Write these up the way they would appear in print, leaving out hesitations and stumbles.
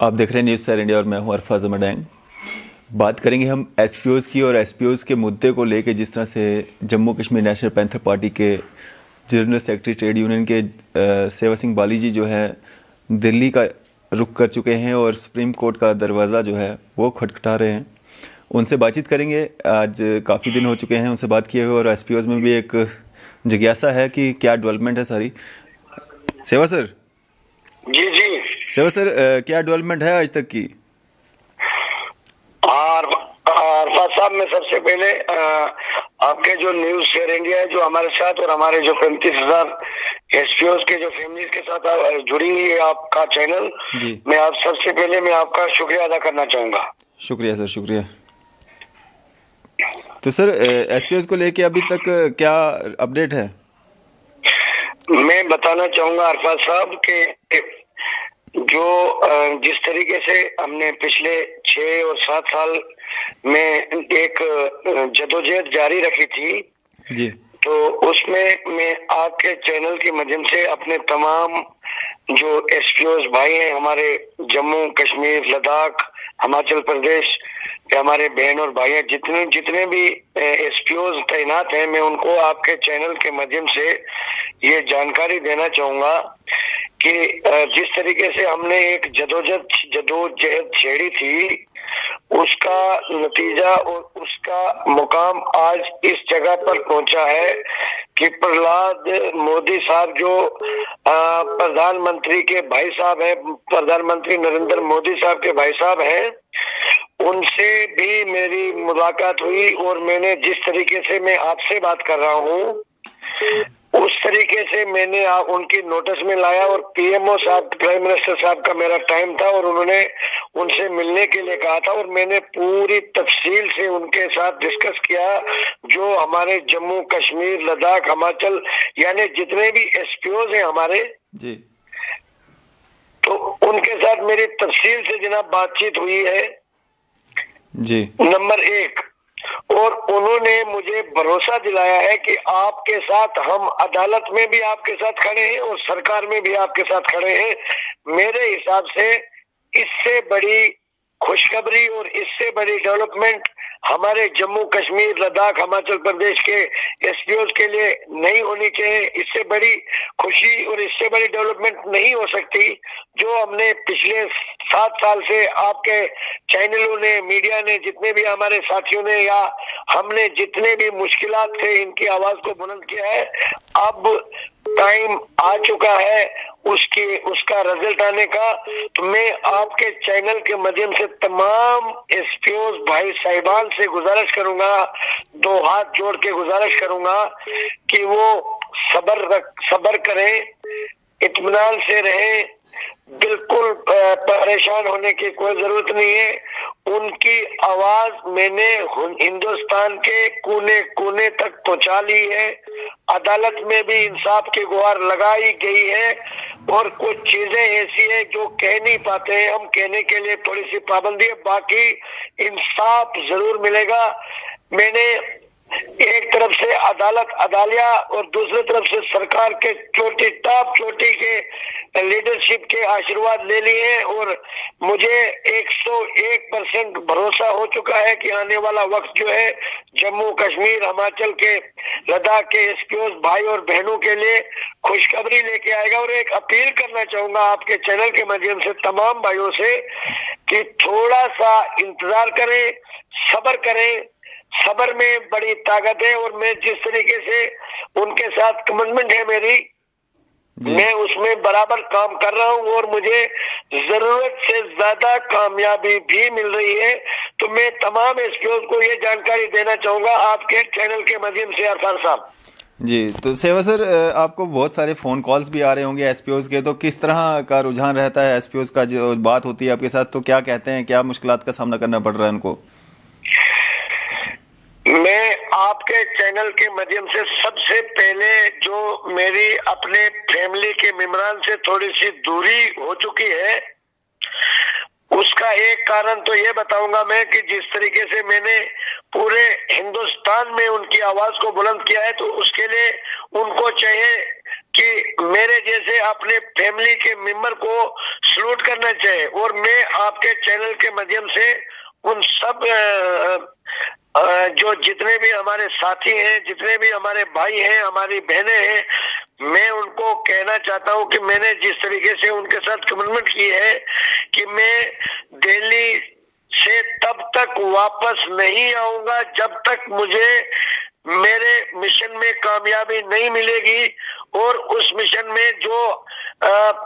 आप देख रहे हैं न्यूज़ सर इंडिया और मैं हूं अरफाज अमरडैंग। बात करेंगे हम एसपीओज़ की और एसपीओज़ के मुद्दे को लेकर। जिस तरह से Jammu Kashmir national panther party के जनरल सेक्रेटरी ट्रेड यूनियन के सेवा सिंह बाली जी जो है दिल्ली का रुख कर चुके हैं और सुप्रीम कोर्ट का दरवाज़ा जो है वो खटखटा रहे हैं। उनसे बातचीत करेंगे। आज काफ़ी दिन हो चुके हैं उनसे बात किए हुए और एसपीओज़ में भी एक जिज्ञासा है कि क्या डेवलपमेंट है सारी। सेवा सर। जी जी। सेवा सर, क्या डेवलपमेंट है आज तक की? और अरफात साहब, मैं सबसे पहले आपके जो न्यूज शेयर इंडिया है जो हमारे साथ और हमारे जो 35,000 एसपीओ के जो फैमिलीज के साथ जुड़ी हुई है आपका चैनल, मैं आप सबसे पहले मैं आपका शुक्रिया अदा करना चाहूंगा। शुक्रिया सर, शुक्रिया। तो सर, एसपीओ को लेके अभी तक क्या अपडेट है? मैं बताना चाहूंगा अरफात साहब के जो जिस तरीके से हमने पिछले 6 और 7 साल में एक जदोजहद जारी रखी थी जी, तो उसमें मैं आपके चैनल के माध्यम से अपने तमाम जो एसपीओ भाई हैं हमारे जम्मू कश्मीर लद्दाख हिमाचल प्रदेश के हमारे बहन और भाई हैं, जितने भी एसपीओ तैनात हैं, मैं उनको आपके चैनल के माध्यम से ये जानकारी देना चाहूंगा कि जिस तरीके से हमने एक जदोजहद छेड़ी थी उसका नतीजा और उसका मुकाम आज इस जगह पर पहुंचा है कि प्रहलाद मोदी साहब जो प्रधानमंत्री के भाई साहब हैं, प्रधानमंत्री नरेंद्र मोदी साहब के भाई साहब हैं, उनसे भी मेरी मुलाकात हुई और मैंने जिस तरीके से मैं आपसे बात कर रहा हूँ उस तरीके से मैंने उनकी नोटिस में लाया और पीएमओ साहब, प्राइम मिनिस्टर साहब का मेरा टाइम था और उन्होंने उनसे मिलने के लिए कहा था और मैंने पूरी तफसील से उनके साथ डिस्कस किया। जो हमारे जम्मू कश्मीर लद्दाख हिमाचल यानी जितने भी एसपीओ हैं हमारे जी, तो उनके साथ मेरी तफसील से जनाब बातचीत हुई है जी। नंबर 1। और उन्होंने मुझे भरोसा दिलाया है कि आपके साथ हम अदालत में भी आपके साथ खड़े हैं और सरकार में भी आपके साथ खड़े हैं। मेरे हिसाब से इससे बड़ी खुशखबरी और इससे बड़ी डेवलपमेंट हमारे जम्मू कश्मीर लद्दाख हिमाचल प्रदेश के एसपीओ के लिए नहीं होनी चाहिए। इससे बड़ी खुशी और इससे बड़ी डेवलपमेंट नहीं हो सकती जो हमने पिछले 7 साल से आपके चैनलों ने, मीडिया ने, जितने भी हमारे साथियों ने या हमने जितने भी मुश्किलात थे इनकी आवाज को बुलंद किया है। अब टाइम आ चुका है उसका रिजल्ट आने का। तो मैं आपके चैनल के माध्यम से तमाम एसपीओ भाई साहिबान से गुजारिश करूंगा, 2 हाथ जोड़ के गुजारिश करूंगा कि वो सब्र करें, इत्मीनान से रहें, बिल्कुल परेशान होने की कोई जरूरत नहीं है। उनकी आवाज मैंने हिंदुस्तान के कोने कोने तक पहुंचा ली है। अदालत में भी इंसाफ की गुहार लगाई गई है और कुछ चीजें ऐसी है जो कह नहीं पाते हैं, हम कहने के लिए थोड़ी सी पाबंदी है, बाकी इंसाफ जरूर मिलेगा। मैंने एक तरफ से अदालत अदालिया और दूसरी तरफ से सरकार के टॉप चोटी के लीडरशिप के आशीर्वाद ले लिए हैं और मुझे 101% भरोसा हो चुका है कि आने वाला वक्त जो है जम्मू कश्मीर हिमाचल के लद्दाख के एसपीओ भाई और बहनों के लिए खुशखबरी लेके आएगा। और एक अपील करना चाहूंगा आपके चैनल के माध्यम से तमाम भाइयों से कि थोड़ा सा इंतजार करें, सब्र करें। सब्र में बड़ी ताकत है और मैं जिस तरीके से उनके साथ कमिटमेंट है मेरी, मैं उसमें बराबर काम कर रहा हूं और मुझे जरूरत से ज्यादा कामयाबी भी मिल रही है। तो मैं तमाम एसपीओ को ये जानकारी देना चाहूंगा आपके चैनल के माध्यम से अरफान साहब। जी, तो सेवा सर, आपको बहुत सारे फ़ोन कॉल्स भी आ रहे होंगे एसपीओज़ के, तो किस तरह का रुझान रहता है एसपीओज़ का? जो बात होती है आपके साथ तो क्या कहते हैं, क्या मुश्किलात का सामना करना पड़ रहा है उनको? मैं आपके चैनल के माध्यम से सबसे पहले जो मेरी अपने फैमिली के मेंबरान से थोड़ी सी दूरी हो चुकी है उसका एक कारण तो ये बताऊंगा मैं कि जिस तरीके से मैंने पूरे हिंदुस्तान में उनकी आवाज को बुलंद किया है तो उसके लिए उनको चाहिए कि मेरे जैसे अपने फैमिली के मेंबर को सलूट करना चाहिए। और मैं आपके चैनल के माध्यम से उन सब जो जितने भी हमारे साथी हैं, जितने भी हमारे भाई हैं, हमारी बहनें हैं, मैं उनको कहना चाहता हूं कि मैंने जिस तरीके से उनके साथ कमिटमेंट की है कि मैं दिल्ली से तब तक वापस नहीं आऊंगा जब तक मुझे मेरे मिशन में कामयाबी नहीं मिलेगी। और उस मिशन में जो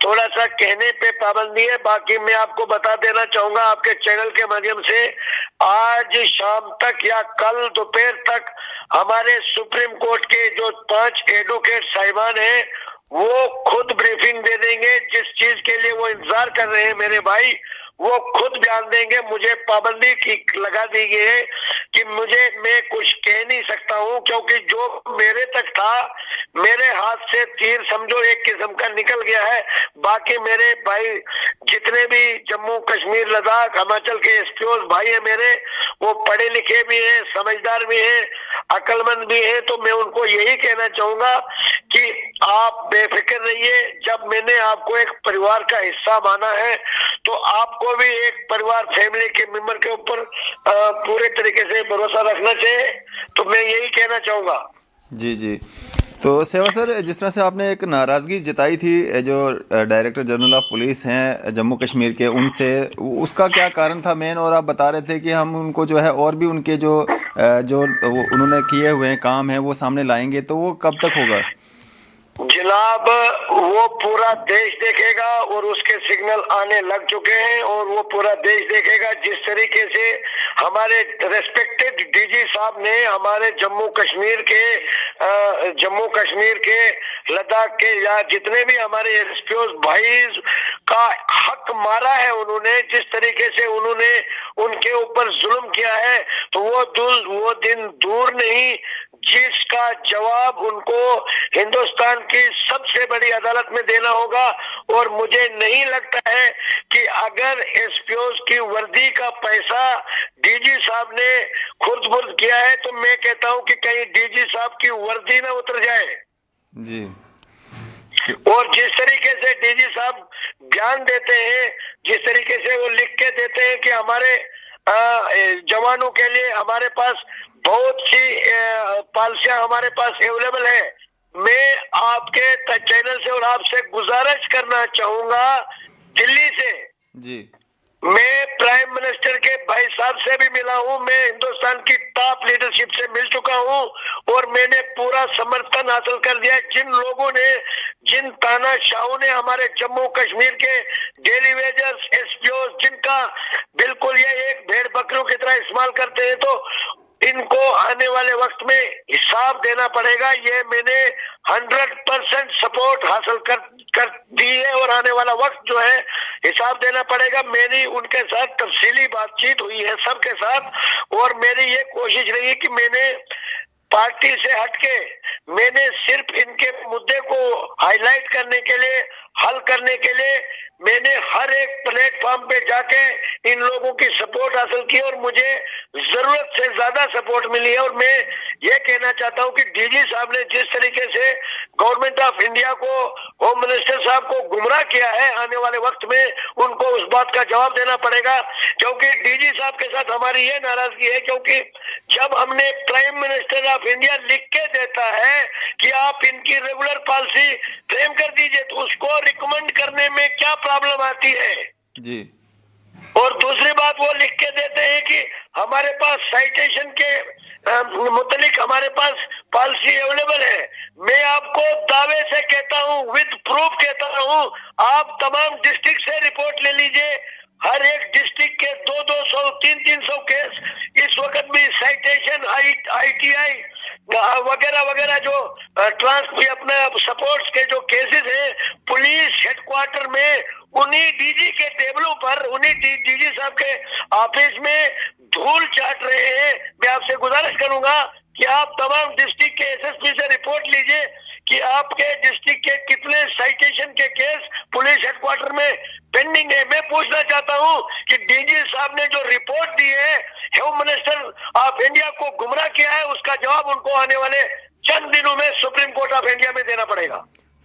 थोड़ा सा कहने पे पाबंदी है, बाकी मैं आपको बता देना चाहूंगा आपके चैनल के माध्यम से, आज शाम तक या कल दोपहर तक हमारे सुप्रीम कोर्ट के जो 5 एडवोकेट साहिबान हैं वो खुद ब्रीफिंग दे देंगे। जिस चीज के लिए वो इंतजार कर रहे हैं मेरे भाई, वो खुद बयान देंगे। मुझे पाबंदी की लगा दी गई है कि मैं कुछ कह नहीं सकता हूं, क्योंकि जो मेरे तक था, मेरे हाथ से तीर समझो एक किस्म का निकल गया है। बाकी मेरे भाई जितने भी जम्मू कश्मीर लद्दाख हिमाचल के एसपीओ भाई है मेरे, वो पढ़े लिखे भी हैं, समझदार भी हैं, अक्लमंद भी हैं। तो मैं उनको यही कहना चाहूंगा कि आप बेफिक्र रहिए। जब मैंने आपको एक परिवार का हिस्सा माना है तो आपको भी एक परिवार फैमिली के मेंबर के ऊपर पूरे तरीके से भरोसा रखना चाहिए। तो मैं यही कहना चाहूंगा। जी जी। तो सेवा सर, जिस तरह से आपने एक नाराज़गी जताई थी जो डायरेक्टर जनरल ऑफ पुलिस हैं जम्मू कश्मीर के, उनसे, उसका क्या कारण था मेन? और आप बता रहे थे कि हम उनको जो है और भी उनके जो उन्होंने किए हुए हैं काम है वो सामने लाएंगे, तो वो कब तक होगा? जनाब, वो पूरा देश देखेगा और उसके सिग्नल आने लग चुके हैं और वो पूरा देश देखेगा। जिस तरीके से हमारे रेस्पेक्टेड डीजी साहब ने हमारे जम्मू कश्मीर के लद्दाख के या जितने भी हमारे एसपीओ भाई का हक मारा है, उन्होंने जिस तरीके से उन्होंने उनके ऊपर जुल्म किया है, तो वो दिन दूर नहीं जिसका जवाब उनको हिंदुस्तान की सबसे बड़ी अदालत में देना होगा। और मुझे नहीं लगता है कि अगर एसपीओ की वर्दी का पैसा डीजी साहब ने खुर्द बुर्द किया है, तो मैं कहता हूं कि कहीं डीजी साहब की वर्दी ना उतर जाए जी। और जिस तरीके से डीजी साहब बयान देते हैं, जिस तरीके से वो लिख के देते हैं कि हमारे जवानों के लिए हमारे पास बहुत सी पॉलिसियां हमारे पास अवेलेबल है। मैं आपके चैनल से और आपसे गुजारिश करना चाहूंगा, दिल्ली से जी, मैं प्राइम मिनिस्टर के भाई साहब से भी मिला हूं, मैं हिंदुस्तान की टॉप लीडरशिप से मिल चुका हूं और मैंने पूरा समर्थन हासिल कर दिया। जिन लोगों ने, जिन तानाशाहों ने हमारे जम्मू कश्मीर के डेली वेजर्स एसपीओ जिनका बिल्कुल ये एक भेड़ बकरियों की तरह इस्तेमाल करते हैं, तो इनको आने वाले वक्त में हिसाब देना पड़ेगा। ये मैंने 100% सपोर्ट हासिल कर दी है और आने वाला वक्त जो है हिसाब देना पड़ेगा। मेरी उनके साथ तफसीली बातचीत हुई है सबके साथ और मेरी ये कोशिश रही है कि मैंने पार्टी से हटके मैंने सिर्फ इनके मुद्दे को हाईलाइट करने के लिए, हल करने के लिए मैंने हर एक प्लेटफॉर्म पे जाके इन लोगों की सपोर्ट हासिल की और मुझे जरूरत से ज्यादा सपोर्ट मिली है। और मैं ये कहना चाहता हूं कि डीजी साहब ने जिस तरीके से गवर्नमेंट ऑफ इंडिया को, होम मिनिस्टर साहब को गुमराह किया है, आने वाले वक्त में उनको उस बात का जवाब देना पड़ेगा। क्योंकि डीजी साहब के साथ हमारी ये नाराजगी है, क्योंकि जब हमने प्राइम मिनिस्टर ऑफ इंडिया लिख के देता है कि आप इनकी रेगुलर पॉलिसी फ्रेम कर दीजिए, तो उसको रिकमेंड करने में क्या प्रॉब्लम आती है जी। और दूसरी बात वो लिख के देते हैं कि हमारे पास साइटेशन के मुतलिक हमारे पास पॉलिसी अवेलेबल है। मैं आपको दावे से कहता हूं, विद प्रूफ कहता हूं, आप तमाम डिस्ट्रिक्ट से रिपोर्ट ले लीजिए। हर एक डिस्ट्रिक्ट के 200-200, 300-300 केस इस वक्त भी साइटेशन, ITI वगैरह वगैरह जो ट्रांसफर अपने सपोर्ट्स के जो केसेस हैं, पुलिस हेडक्वार्टर में उन्हीं डीजी के टेबलों पर, उन्हीं डीजी साहब के ऑफिस में धूल चाट रहे हैं। मैं आपसे गुजारिश करूंगा कि आप तमाम डिस्ट्रिक्ट के SSP से रिपोर्ट लीजिए कि आपके डिस्ट्रिक्ट के कितने साइटेशन के केस पुलिस हेडक्वार्टर में पेंडिंग है। मैं पूछना चाहता हूं कि डीजी साहब ने जो रिपोर्ट दी है, होम मिनिस्टर ऑफ इंडिया को गुमराह किया है, उसका जवाब उनको आने वाले चंद दिनों में सुप्रीम कोर्ट ऑफ इंडिया में देना पड़ेगा।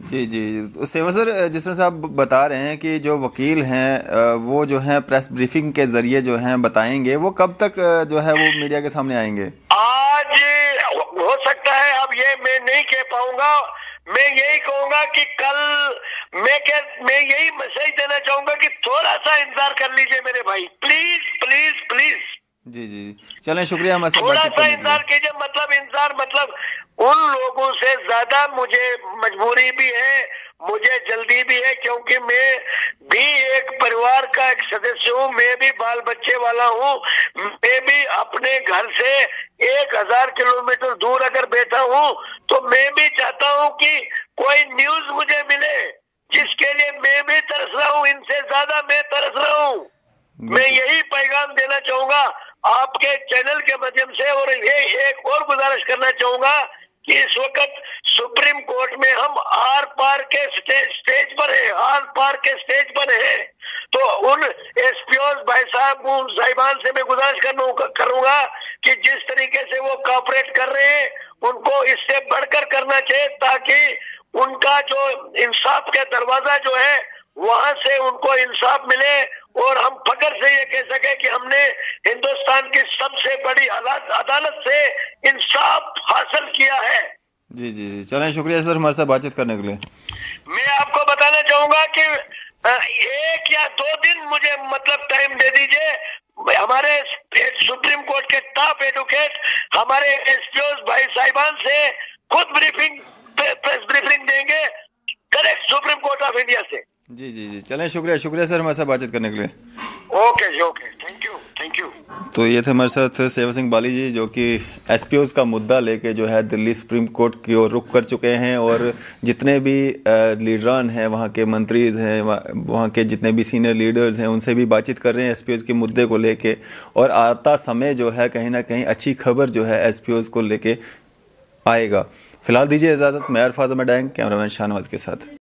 जी जी। तो सेवा सर, जिस तरह से आप बता रहे हैं कि जो वकील हैं वो जो है प्रेस ब्रीफिंग के ज़रिए जो हैं बताएंगे, वो कब तक जो है वो मीडिया के सामने आएंगे? आज हो सकता है, अब ये मैं नहीं कह पाऊंगा। मैं यही कहूंगा कि कल मैं यही मैसेज देना चाहूंगा कि थोड़ा सा इंतजार कर लीजिए मेरे भाई, प्लीज प्लीज प्लीज। जी जी, चलें, शुक्रिया हमारे साथ थोड़ा बातचीत सा करने के लिए। इंतजार कीजिए, मतलब उन लोगों से ज्यादा मुझे मजबूरी भी है, मुझे जल्दी भी है, क्योंकि मैं भी एक परिवार का एक सदस्य हूँ, मैं भी बाल बच्चे वाला हूँ। मैं भी अपने घर से 1000 किलोमीटर दूर अगर बैठा हूँ तो मैं भी चाहता हूँ कि कोई न्यूज मुझे मिले, जिसके लिए मैं भी तरस रहा हूँ, इनसे ज्यादा मैं तरस रहा हूँ। मैं यही पैगाम देना चाहूंगा आपके चैनल के माध्यम से, और ये एक और गुजारिश करना चाहूंगा कि इस वक्त सुप्रीम कोर्ट में हम आर पार के स्टेज पर है, आर पार के स्टेज पर है। तो उन एसपीओ भाई साहब, उन साहिबान से मैं गुजारिश करूंगा कि जिस तरीके से वो कॉपरेट कर रहे हैं उनको इससे बढ़कर करना चाहिए, ताकि उनका जो इंसाफ का दरवाजा जो है वहां से उनको इंसाफ मिले, और हम फख्र से ये कह सके कि हमने हिंदुस्तान की सबसे बड़ी अदालत से इंसाफ हासिल किया है। जी जी जी, चलें, शुक्रिया सर हमारे साथ बातचीत करने के लिए। मैं आपको बताना चाहूंगा कि 1 या 2 दिन मुझे टाइम दे दीजिए। हमारे सुप्रीम कोर्ट के टॉप एडवोकेट हमारे एसपीओ भाई साहिबान से खुद प्रेस ब्रीफिंग देंगे, correct, supreme court of India से। जी जी जी, चलें, शुक्रिया सर हमारे साथ बातचीत करने के लिए। ओके जी, ओके, थैंक यू। तो ये थे हमारे साथ सेवा सिंह बाली जी, जो कि एसपीओज़ का मुद्दा लेके जो है दिल्ली सुप्रीम कोर्ट की ओर रुख कर चुके हैं, और जितने भी लीडरान हैं, वहाँ के मंत्रीज़ हैं, वहाँ के जितने भी सीनियर लीडर्स हैं, उनसे भी बातचीत कर रहे हैं एसपीओज़ के मुद्दे को लेके। और आता समय जो है कहीं ना कहीं अच्छी खबर जो है एसपीओज़ को लेके आएगा। फ़िलहाल दीजिए इजाज़त, मैं अरफाज अहमद डैंग, कैमरामैन शाहनवाज के साथ।